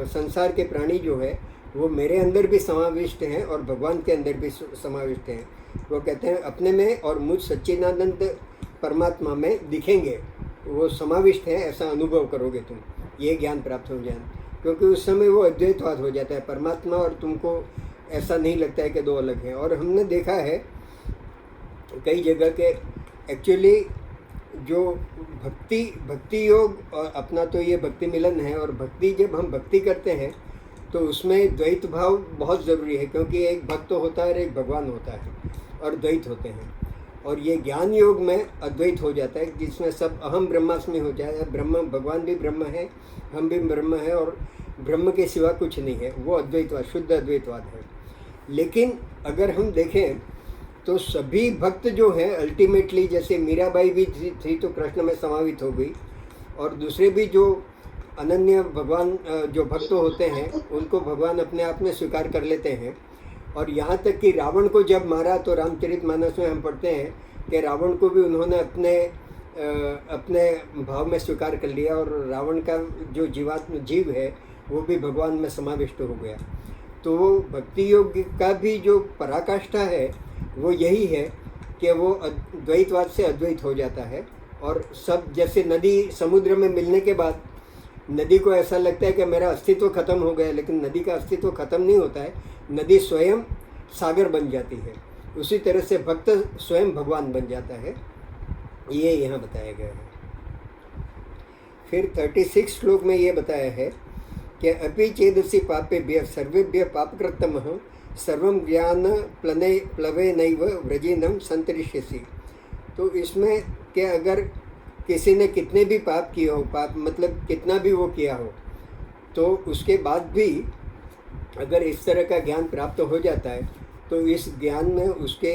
संसार के प्राणी जो है वो मेरे अंदर भी समाविष्ट हैं और भगवान के अंदर भी समाविष्ट हैं। वो कहते हैं अपने में और मुझ सच्चिदानंद परमात्मा में दिखेंगे, वो समाविष्ट हैं, ऐसा अनुभव करोगे तुम, ये ज्ञान प्राप्त हो जाए। क्योंकि उस समय वो अद्वैतवाद हो जाता है, परमात्मा और तुमको ऐसा नहीं लगता है कि दो अलग हैं। और हमने देखा है कई जगह के एक्चुअली जो भक्ति योग और अपना तो ये भक्ति मिलन है, और भक्ति जब हम भक्ति करते हैं तो उसमें द्वैत भाव बहुत ज़रूरी है, क्योंकि एक भक्त होता है और एक भगवान होता है और द्वैत होते हैं। और ये ज्ञान योग में अद्वैत हो जाता है जिसमें सब अहम ब्रह्मास्मि हो जाए, ब्रह्म भगवान भी ब्रह्म है, हम भी ब्रह्म है और ब्रह्म के सिवा कुछ नहीं है, वो अद्वैतवाद, शुद्ध अद्वैतवाद है। लेकिन अगर हम देखें तो सभी भक्त जो हैं अल्टीमेटली, जैसे मीराबाई भी थी तो कृष्ण में समावित हो गई, और दूसरे भी जो अनन्य भगवान जो भक्त होते हैं उनको भगवान अपने आप में स्वीकार कर लेते हैं। और यहाँ तक कि रावण को जब मारा तो रामचरितमानस में हम पढ़ते हैं कि रावण को भी उन्होंने अपने भाव में स्वीकार कर लिया, और रावण का जो जीव है वो भी भगवान में समाविष्ट हो गया। तो वो भक्ति योग का भी जो पराकाष्ठा है वो यही है कि वो द्वैतवाद से अद्वैत हो जाता है। और सब, जैसे नदी समुद्र में मिलने के बाद नदी को ऐसा लगता है कि मेरा अस्तित्व खत्म हो गया, लेकिन नदी का अस्तित्व खत्म नहीं होता है, नदी स्वयं सागर बन जाती है। उसी तरह से भक्त स्वयं भगवान बन जाता है, ये यहाँ बताया गया है। फिर 36 श्लोक में ये बताया है कि अपि चेदसि पापेभ्यः सर्वेभ्यः पापकृत्तमः सर्वं ज्ञान प्लवेनैव व्रजिनं संतरिष्यसि। तो इसमें कि अगर किसी ने कितने भी पाप किए हो, पाप मतलब कितना भी वो किया हो, तो उसके बाद भी अगर इस तरह का ज्ञान प्राप्त हो जाता है तो इस ज्ञान में उसके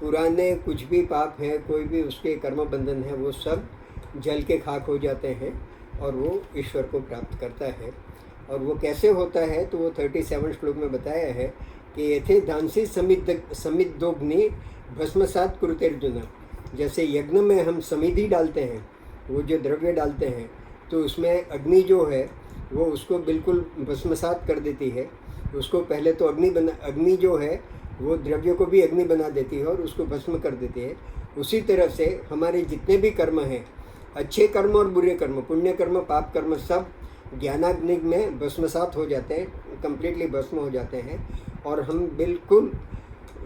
पुराने कुछ भी पाप हैं, कोई भी उसके कर्म बंधन है, वो सब जल के खाक हो जाते हैं और वो ईश्वर को प्राप्त करता है। और वो कैसे होता है तो वो 37 श्लोक में बताया है कि यथे धांसी समिद्धोग्नि भस्मसात कुरुतेर्जुन। जैसे यज्ञ में हम समिधि डालते हैं, वो जो द्रव्य डालते हैं, तो उसमें अग्नि जो है वो उसको बिल्कुल भस्मसात कर देती है। उसको पहले तो अग्नि जो है वो द्रव्य को भी अग्नि बना देती है और उसको भस्म कर देती है। उसी तरह से हमारे जितने भी कर्म हैं, अच्छे कर्म और बुरे कर्म, पुण्य कर्म, पाप कर्म, सब ज्ञानाग्नि में भस्मसात हो जाते हैं, कंप्लीटली भस्म हो जाते हैं, और हम बिल्कुल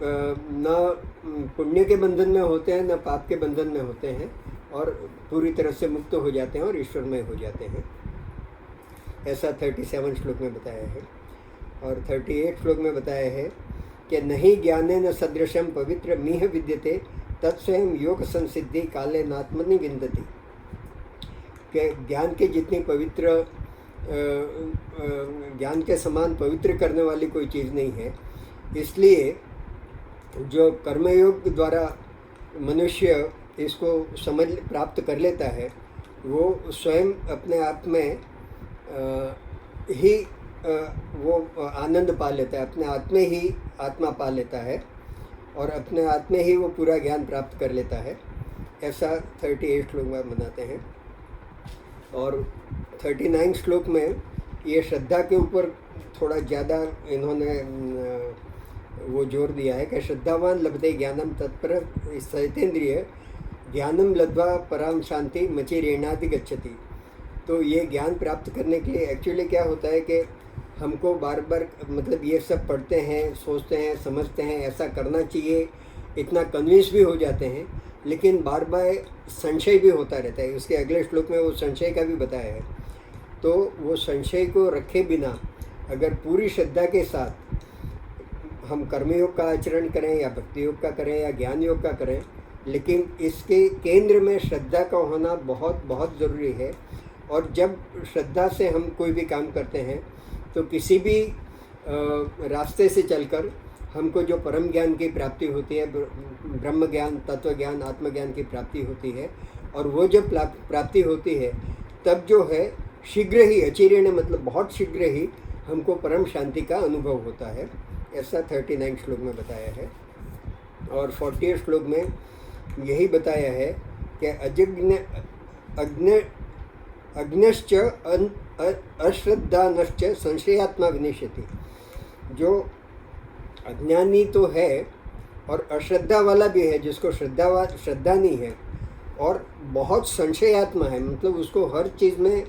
न पुण्य के बंधन में होते हैं न पाप के बंधन में होते हैं, और पूरी तरह से मुक्त हो जाते हैं और ईश्वरमय हो जाते हैं। ऐसा 37 श्लोक में बताया है। और 38 श्लोक में बताया है कि नहीं ज्ञाने न सदृशम पवित्र मीह विद्यते तत्स्वयं योग संसिद्धि काले नात्मनि विन्दति। कि ज्ञान के जितनी पवित्र, ज्ञान के समान पवित्र करने वाली कोई चीज़ नहीं है। इसलिए जो कर्मयोग द्वारा मनुष्य इसको प्राप्त कर लेता है वो स्वयं अपने आप में ही वो आनंद पा लेता है, अपने आत्म ही आत्मा पा लेता है और अपने आत्म ही वो पूरा ज्ञान प्राप्त कर लेता है। ऐसा 38 श्लोक में बनाते हैं। और 39 श्लोक में ये श्रद्धा के ऊपर थोड़ा ज़्यादा इन्होंने वो जोर दिया है कि श्रद्धावान लभते ज्ञानम तत्पर सहितेंद्रिय ज्ञानम लब्ध्वा पराम शांति मचिरेणादि गच्छति। तो ये ज्ञान प्राप्त करने के लिए एक्चुअली क्या होता है कि हमको बार बार मतलब ये सब पढ़ते हैं, सोचते हैं, समझते हैं, ऐसा करना चाहिए, इतना कन्विंस भी हो जाते हैं, लेकिन बार बार संशय भी होता रहता है। इसके अगले श्लोक में वो संशय का भी बताया है। तो वो संशय को रखे बिना अगर पूरी श्रद्धा के साथ हम कर्मयोग का आचरण करें या भक्ति योग का करें या ज्ञान योग का करें, लेकिन इसके केंद्र में श्रद्धा का होना बहुत बहुत ज़रूरी है। और जब श्रद्धा से हम कोई भी काम करते हैं तो किसी भी रास्ते से चलकर हमको जो परम ज्ञान की प्राप्ति होती है, ब्रह्म ज्ञान, तत्व ज्ञान, आत्मज्ञान की प्राप्ति होती है, और वो जब प्राप्ति होती है तब जो है शीघ्र ही, अचिरेण मतलब बहुत शीघ्र ही हमको परम शांति का अनुभव होता है। ऐसा 39 श्लोक में बताया है। और 40 श्लोक में यही बताया है कि अग्नश्च अश्रद्धानश्च संशयात्मा विनिश्यति। जो अज्ञानी तो है और अश्रद्धा वाला भी है, जिसको श्रद्धा नहीं है और बहुत संशयात्मा है, मतलब उसको हर चीज़ में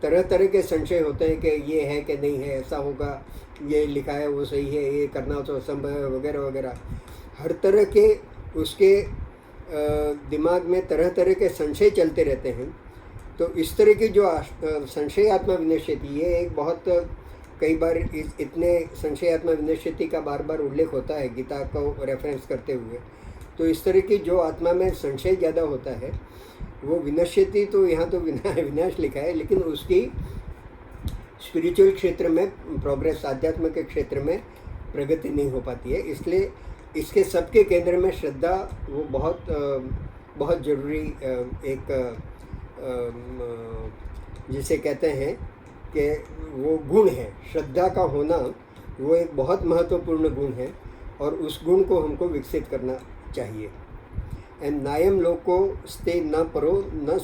तरह तरह के संशय होते हैं कि ये है कि नहीं है, ऐसा होगा, ये लिखा है वो सही है, ये करना तो असंभव है, वगैरह वगैरह। हर तरह के उसके दिमाग में तरह तरह के संशय चलते रहते हैं। तो इस तरह की जो संशयात्मा विनश्यति, ये एक बहुत कई बार इतने संशयात्मा विनश्यति का बार बार उल्लेख होता है गीता को रेफरेंस करते हुए। तो इस तरह की जो आत्मा में संशय ज़्यादा होता है वो विनश्यति, तो यहाँ तो विनाश लिखा है, लेकिन उसकी स्पिरिचुअल क्षेत्र में प्रोग्रेस, आध्यात्म के क्षेत्र में प्रगति नहीं हो पाती है। इसलिए इसके सबके केंद्र में श्रद्धा वो बहुत ज़रूरी एक जिसे कहते हैं कि वो गुण है। श्रद्धा का होना वो एक बहुत महत्वपूर्ण गुण है और उस गुण को हमको विकसित करना चाहिए। एंड नायम लोको स्ते न परो न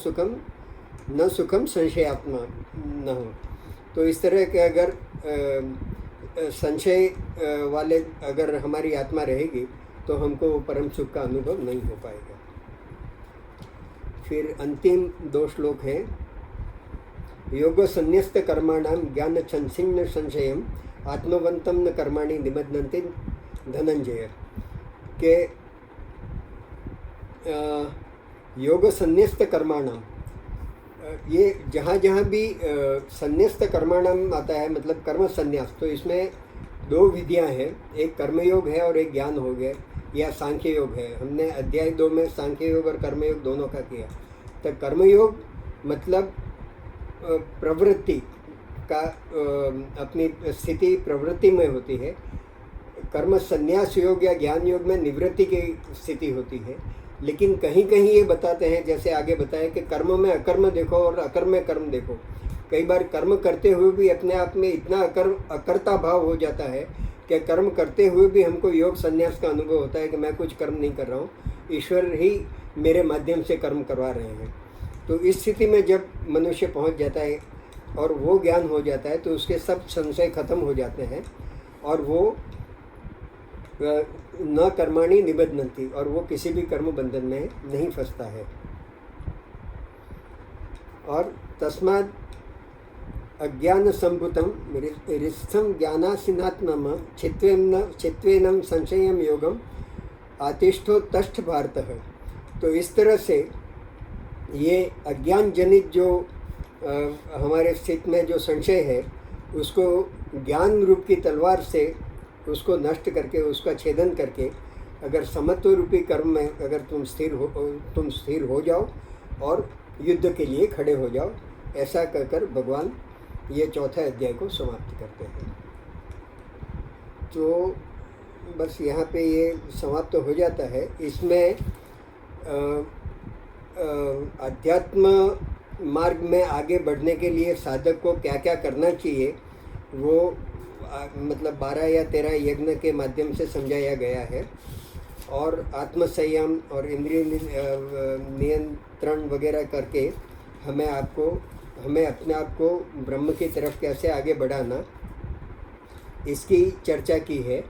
सुखम संशयात्मा न हो। तो इस तरह के अगर संशय वाले अगर हमारी आत्मा रहेगी तो हमको परम सुख का अनुभव नहीं हो पाएगा। फिर अंतिम 2 श्लोक हैं। योग संन्यस्त कर्माणाम ज्ञान छंसिन्न संशयम आत्मवंतम न कर्माणि निबध्नन्ति धनंजय। के योग संन्यस्त कर्माणाम, ये जहाँ जहाँ भी संन्यस्त कर्माणाम आता है मतलब कर्म संन्यास, तो इसमें 2 विधियाँ हैं, एक कर्मयोग है और एक ज्ञान हो गया या सांख्य योग है। हमने अध्याय 2 में सांख्य योग और कर्मयोग दोनों का किया। तो कर्मयोग मतलब प्रवृत्ति का अपनी स्थिति प्रवृत्ति में होती है। कर्म संन्यास योग या ज्ञान योग में निवृत्ति की स्थिति होती है। लेकिन कहीं कहीं ये बताते हैं, जैसे आगे बताया कि कर्म में अकर्म देखो और अकर्म में कर्म देखो। कई बार कर्म करते हुए भी अपने आप में इतना अकर्ता भाव हो जाता है कि कर्म करते हुए भी हमको योग संन्यास का अनुभव होता है कि मैं कुछ कर्म नहीं कर रहा हूँ, ईश्वर ही मेरे माध्यम से कर्म करवा रहे हैं। तो इस स्थिति में जब मनुष्य पहुँच जाता है और वो ज्ञान हो जाता है तो उसके सब संशय खत्म हो जाते हैं और वो न कर्माणि निबध्नन्ति, और वो किसी भी कर्म बंधन में नहीं फंसता है। और तस्मात् अज्ञान संभूतम रिस्थम ज्ञानासीनात्म चित्वेनम संशयम योगम आतिष्ठो तष्ठ भारतः। तो इस तरह से ये अज्ञान जनित जो हमारे चित्त में जो संशय है उसको ज्ञान रूप की तलवार से उसको नष्ट करके, उसका छेदन करके, अगर समत्व रूपी कर्म में अगर तुम स्थिर हो जाओ और युद्ध के लिए खड़े हो जाओ, ऐसा कहकर भगवान ये 4था अध्याय को समाप्त करते हैं। तो बस यहाँ पे ये समाप्त हो जाता है। इसमें अध्यात्म मार्ग में आगे बढ़ने के लिए साधक को क्या क्या करना चाहिए वो मतलब 12 या 13 यज्ञ के माध्यम से समझाया गया है। और आत्मसंयम और इंद्रिय नियंत्रण वगैरह करके हमें अपने आप को ब्रह्म की तरफ कैसे आगे बढ़ाना, इसकी चर्चा की है।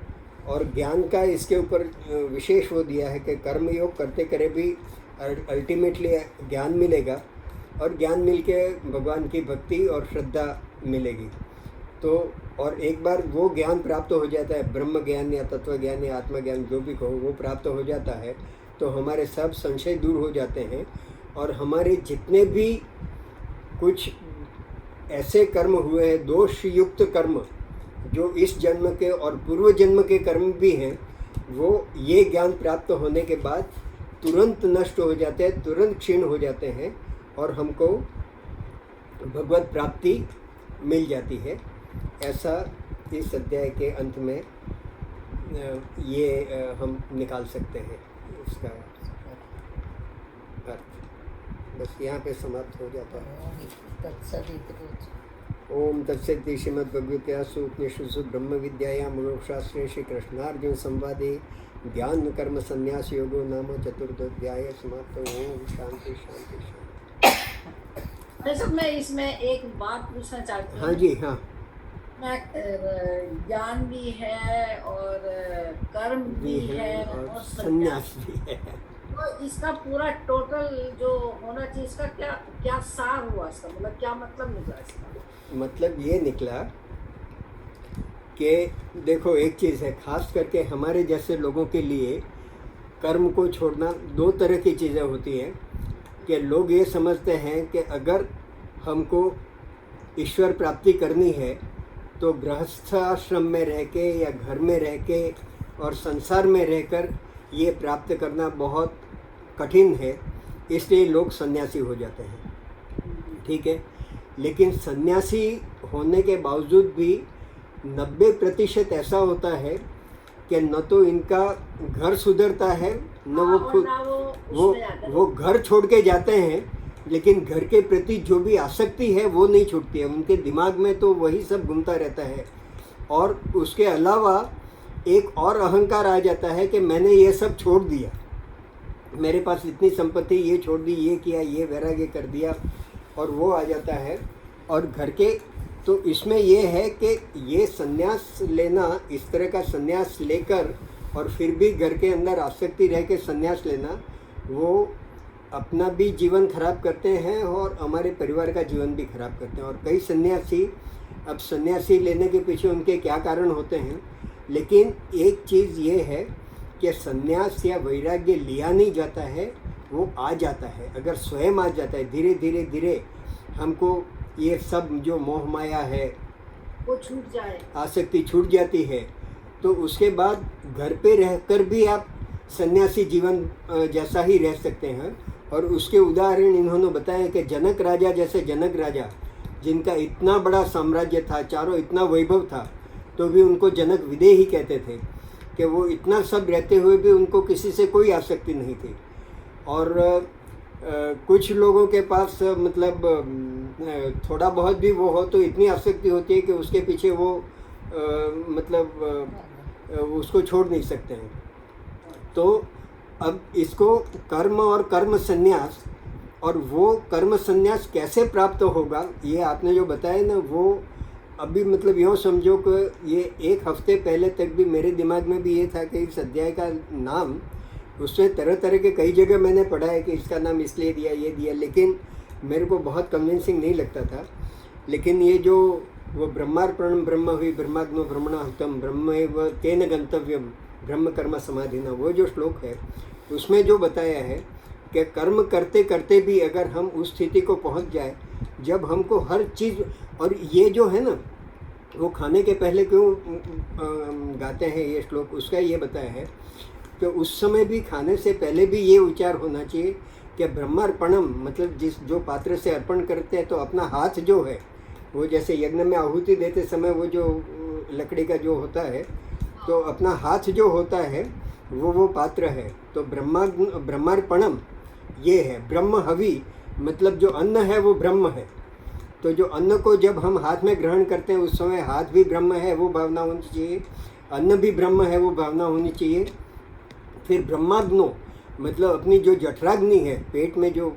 और ज्ञान का इसके ऊपर विशेष वो दिया है कि कर्म योग करते करे भी अल्टीमेटली ज्ञान मिलेगा, और ज्ञान मिलके भगवान की भक्ति और श्रद्धा मिलेगी। तो और एक बार वो ज्ञान प्राप्त हो जाता है, ब्रह्म ज्ञान या तत्व ज्ञान या आत्मा ज्ञान जो भी कहो, वो प्राप्त हो जाता है तो हमारे सब संशय दूर हो जाते हैं। और हमारे जितने भी कुछ ऐसे कर्म हुए हैं, दोष युक्त कर्म जो इस जन्म के और पूर्व जन्म के कर्म भी हैं, वो ये ज्ञान प्राप्त होने के बाद तुरंत नष्ट हो जाते हैं, तुरंत क्षीण हो जाते हैं और हमको भगवत प्राप्ति मिल जाती है। ऐसा इस अध्याय के अंत में ये हम निकाल सकते हैं इसका अर्थ। बस यहाँ पे समाप्त हो जाता है। ओम तत्सदिति श्रीमद्भगवद्गीतासु उपनिषत्सु ब्रह्म विद्यायां योगशास्त्रे श्री कृष्णार्जुन संवादे ज्ञान कर्म संन्यास योगो नाम चतुर्थोध्याय समाप्त। ओम शांति शांति शांति। सर मैं इसमें एक बात पूछना चाहती हूँ। हाँ जी, हाँ। मैं ज्ञान भी है और कर्म भी है और संन्यास भी है। तो इसका पूरा टोटल जो होना चाहिए, इसका क्या क्या सार हुआ, इसका मतलब क्या मतलब निकला इसका? मतलब ये निकला कि देखो एक चीज़ है, खास करके हमारे जैसे लोगों के लिए कर्म को छोड़ना, दो तरह की चीज़ें होती हैं कि लोग ये समझते हैं कि अगर हमको ईश्वर प्राप्ति करनी है तो गृहस्थ आश्रम में रह के या घर में रह के और संसार में रहकर ये प्राप्त करना बहुत कठिन है, इसलिए लोग सन्यासी हो जाते हैं। ठीक है, लेकिन सन्यासी होने के बावजूद भी 90% ऐसा होता है कि न तो इनका घर सुधरता है, न वो खुद वो घर छोड़ के जाते हैं, लेकिन घर के प्रति जो भी आसक्ति है वो नहीं छूटती है। उनके दिमाग में तो वही सब घूमता रहता है। और उसके अलावा एक और अहंकार आ जाता है कि मैंने ये सब छोड़ दिया, मेरे पास इतनी संपत्ति, ये छोड़ दी, ये किया, ये वैराग्य कर दिया, और वो आ जाता है। और घर के तो इसमें ये है कि ये सन्यास लेना, इस तरह का सन्यास लेकर और फिर भी घर के अंदर आसक्ति रह के सन्यास लेना, वो अपना भी जीवन खराब करते हैं और हमारे परिवार का जीवन भी खराब करते हैं। और कई सन्यासी, अब सन्यासी लेने के पीछे उनके क्या कारण होते हैं, लेकिन एक चीज़ ये है कि सन्यास या वैराग्य लिया नहीं जाता है, वो आ जाता है। अगर स्वयं आ जाता है, धीरे धीरे धीरे हमको ये सब जो मोह माया है वो छूट जाए, आसक्ति छूट जाती है, तो उसके बाद घर पे रहकर भी आप सन्यासी जीवन जैसा ही रह सकते हैं। और उसके उदाहरण इन्होंने बताया कि जनक राजा जैसे, जनक राजा जिनका इतना बड़ा साम्राज्य था, चारों इतना वैभव था, तो भी उनको जनक विदेह ही कहते थे कि वो इतना सब रहते हुए भी उनको किसी से कोई आसक्ति नहीं थी। और कुछ लोगों के पास मतलब थोड़ा बहुत भी वो हो तो इतनी आसक्ति होती है कि उसके पीछे वो उसको छोड़ नहीं सकते हैं। तो अब इसको कर्म और कर्म संन्यास, और वो कर्म संन्यास कैसे प्राप्त होगा, ये आपने जो बताया ना, वो अभी मतलब यूँ समझो कि ये एक हफ्ते पहले तक भी मेरे दिमाग में भी ये था कि इस अध्याय का नाम, उसमें तरह तरह के कई जगह मैंने पढ़ा है कि इसका नाम इसलिए दिया, ये दिया, लेकिन मेरे को बहुत कन्विंसिंग नहीं लगता था। लेकिन ये जो वो ब्रह्मार्पणम ब्रह्म हुई ब्रह्माग्नो ब्रह्मणाहुतम ब्रह्मैव तेन गंतव्यम ब्रह्म कर्म समाधिना, वो जो श्लोक है उसमें जो बताया है कि कर्म करते करते भी अगर हम उस स्थिति को पहुंच जाए जब हमको हर चीज़, और ये जो है ना, वो खाने के पहले क्यों गाते हैं ये श्लोक, उसका ये बताया है कि उस समय भी, खाने से पहले भी ये उच्चार होना चाहिए कि ब्रह्मार्पणम, मतलब जो पात्र से अर्पण करते हैं तो अपना हाथ जो है, वो जैसे यज्ञ में आहुति देते समय वो जो लकड़ी का जो होता है, तो अपना हाथ जो होता है वो पात्र है। तो ब्रह्मार्पणम ये है ब्रह्म हवि, मतलब जो अन्न है वो ब्रह्म है। तो जो अन्न को जब हम हाथ में ग्रहण करते हैं उस समय हाथ भी ब्रह्म है वो भावना होनी चाहिए, अन्न भी ब्रह्म है वो भावना होनी चाहिए। फिर ब्रह्माग्नो मतलब अपनी जो जठराग्नि है, पेट में जो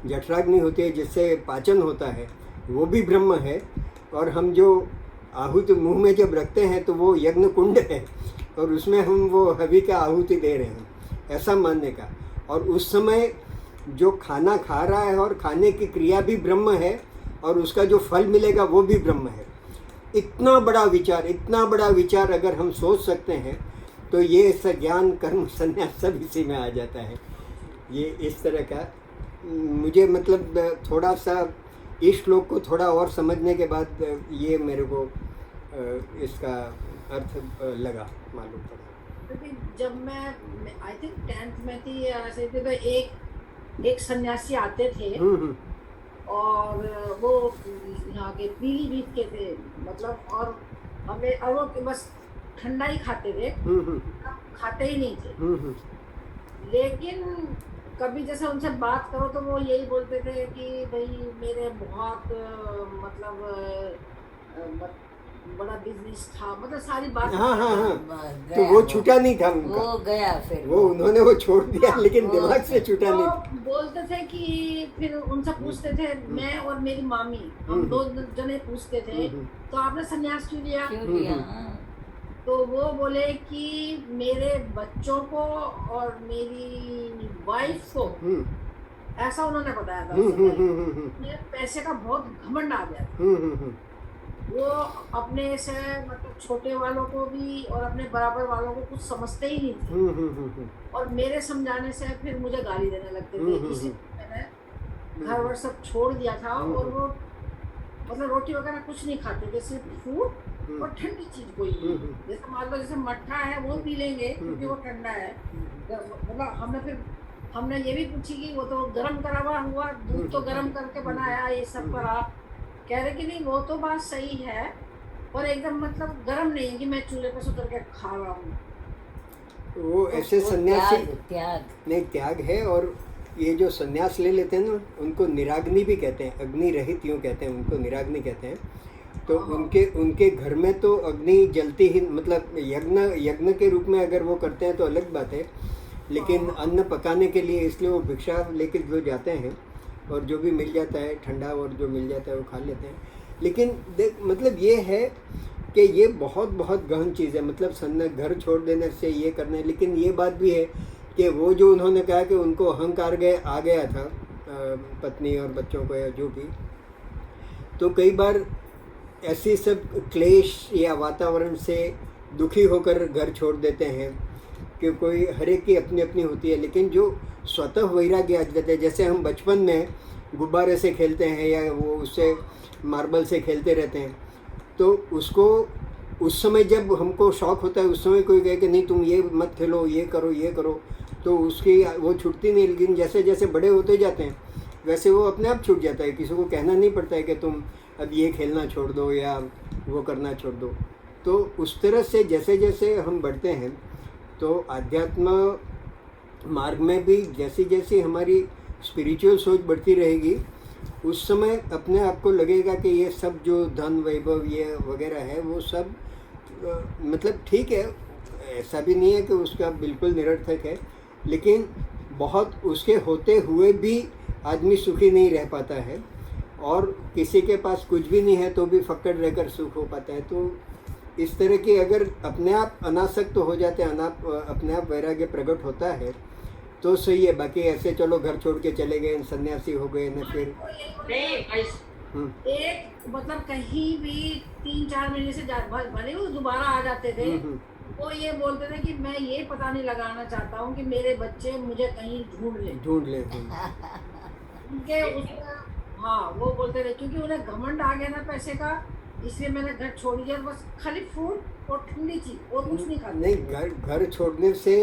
जठराग्नि होती है जिससे पाचन होता है वो भी ब्रह्म है। और हम जो आहुति मुंह में जब रखते हैं तो वो यज्ञ कुंड है और उसमें हम वो हवि का आहुति दे रहे हैं, ऐसा मानने का। और उस समय जो खाना खा रहा है और खाने की क्रिया भी ब्रह्म है और उसका जो फल मिलेगा वो भी ब्रह्म है। इतना बड़ा विचार अगर हम सोच सकते हैं तो ये ज्ञान कर्म संन्यास सब इसी में आ जाता है। ये इस तरह का मुझे मतलब थोड़ा सा इस श्लोक को थोड़ा और समझने के बाद ये मेरे को इसका अर्थ लगा, मालूम पड़ा। क्योंकि जब मैं आई थिंक 10th में थी या ऐसे थे, तो एक सन्यासी आते थे और वो यहाँ के पीलीभीत के थे, मतलब और हमें और वो बस ठंडा ही खाते थे, खाते ही नहीं थे। लेकिन कभी जैसे उनसे बात करो तो वो यही बोलते थे कि भाई मेरे बहुत बड़ा बिजनेस था, मतलब सारी बात। हाँ। तो वो छूटा नहीं था उनका, वो गया फिर वो उन्होंने वो छोड़ दिया लेकिन दिमाग से छूटा नहीं। तो बोलते थे कि फिर उनसे पूछते थे, मैं और मेरी मामी हम 2 जने पूछते थे तो आपने संन्यास क्यों लिया? तो वो बोले कि मेरे बच्चों को और मेरी वाइफ को, ऐसा उन्होंने बताया था। मेरे पैसे का बहुत घमंड आ गया था। वो अपने से मतलब छोटे वालों को भी और अपने बराबर वालों को कुछ समझते ही नहीं थे। और मेरे समझाने से फिर मुझे गाली देने लगते थे। इसीलिए मैंने घर वर सब छोड़ दिया था और वो मतलब रोटी वगैरह कुछ नहीं खाते थे, सिर्फ फ्रूट और ठंडी चीज कोई नहीं। जैसे मान लो जैसे मट्ठा है वो पी लेंगे क्योंकि वो ठंडा है। मतलब हमने ये भी पूछी कि वो तो गर्म करा हुआ दूध तो गर्म करके बनाया, ये सब करा। कह रहे कि नहीं वो तो बात सही है पर एकदम मतलब गर्म नहीं है कि मैं चूल्हे पर सुतर के खा रहा हूँ। वो ऐसे सन्यासी त्याग है। और ये जो सन्यास ले लेते हैं ना उनको निराग्नि भी कहते हैं, अग्नि रहित यूँ कहते हैं, उनको निराग्नि कहते हैं। तो उनके घर में तो अग्नि जलती ही, मतलब यज्ञ के रूप में अगर वो करते हैं तो अलग बात है, लेकिन अन्न पकाने के लिए इसलिए वो भिक्षा लेके जो जाते हैं और जो भी मिल जाता है ठंडा और जो मिल जाता है वो खा लेते हैं। लेकिन मतलब ये है कि ये बहुत गहन चीज़ है, मतलब घर छोड़ देने से ये करना। लेकिन ये बात भी है कि वो जो उन्होंने कहा कि उनको अहंकार आ गया था पत्नी और बच्चों को या जो भी, तो कई बार ऐसी सब क्लेश या वातावरण से दुखी होकर घर छोड़ देते हैं कि कोई हर एक की अपनी अपनी होती है। लेकिन जो स्वतः वैराग्य आ जाता है, जैसे हम बचपन में गुब्बारे से खेलते हैं या वो उससे मार्बल से खेलते रहते हैं, तो उसको उस समय जब हमको शौक़ होता है उस समय कोई कहे कि नहीं तुम ये मत खेलो, ये करो, तो उसकी वो छूटती नहीं। लेकिन जैसे जैसे बड़े होते जाते हैं वैसे वो अपने आप छूट जाता है, किसी को कहना नहीं पड़ता है कि तुम अब ये खेलना छोड़ दो या वो करना छोड़ दो। तो उस तरह से जैसे जैसे हम बढ़ते हैं तो आध्यात्म मार्ग में भी जैसी जैसी हमारी स्पिरिचुअल सोच बढ़ती रहेगी उस समय अपने आप को लगेगा कि ये सब जो धन वैभव ये वगैरह है वो सब मतलब ठीक है, ऐसा भी नहीं है कि उसका बिल्कुल निरर्थक है, लेकिन बहुत उसके होते हुए भी आदमी सुखी नहीं रह पाता है। और किसी के पास कुछ भी नहीं है तो भी फक्कड़ रहकर सुख हो पाता है। तो इस तरह की अगर अपने आप अनासक्त हो जाते हैं, अपने आप वैराग्य प्रकट होता है तो सही है। बाकी ऐसे चलो घर छोड़ के चले गए, सन्यासी हो गए न, फिर एक मतलब कहीं भी 3-4 महीने से भले वो दोबारा आ जाते थे, वो ये बोलते थे कि मैं ये पता नहीं लगाना चाहता हूँ कि मेरे बच्चे मुझे कहीं ढूंढ ले उनके उसका। हाँ वो बोलते थे क्योंकि उन्हें घमंड आ गया ना पैसे का, इसलिए मैंने घर छोड़ दिया। बस खाली फ्रूट और ठंडी चीज और कुछ नहीं खाते। नहीं, घर छोड़ने से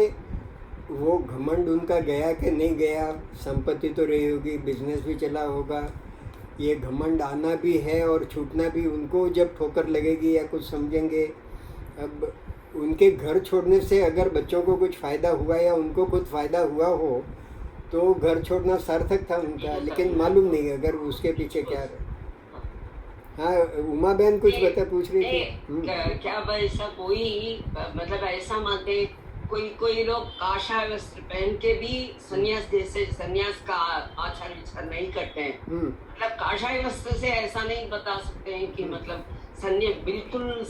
वो घमंड उनका गया कि नहीं गया, संपत्ति तो रही होगी, बिजनेस भी चला होगा, ये घमंड आना भी है और छूटना भी। उनको जब ठोकर लगेगी या कुछ समझेंगे। अब उनके घर छोड़ने से अगर बच्चों को कुछ फ़ायदा हुआ या उनको कुछ फ़ायदा हुआ हो तो घर छोड़ना सार्थक था उनका, लेकिन मालूम नहीं अगर उसके पीछे क्या है। हाँ, उमा बहन कुछ बता पूछ रही थी। क्या ऐसा कोई मतलब ऐसा मानते कोई लोग काषाय वस्त्र पहन के भी संन्यास जैसे संन्यास का आचार विचार नहीं करते हैं। मतलब काषाय वस्त्र से ऐसा नहीं बता सकते हैं कि मतलब संन्यास बिल्कुल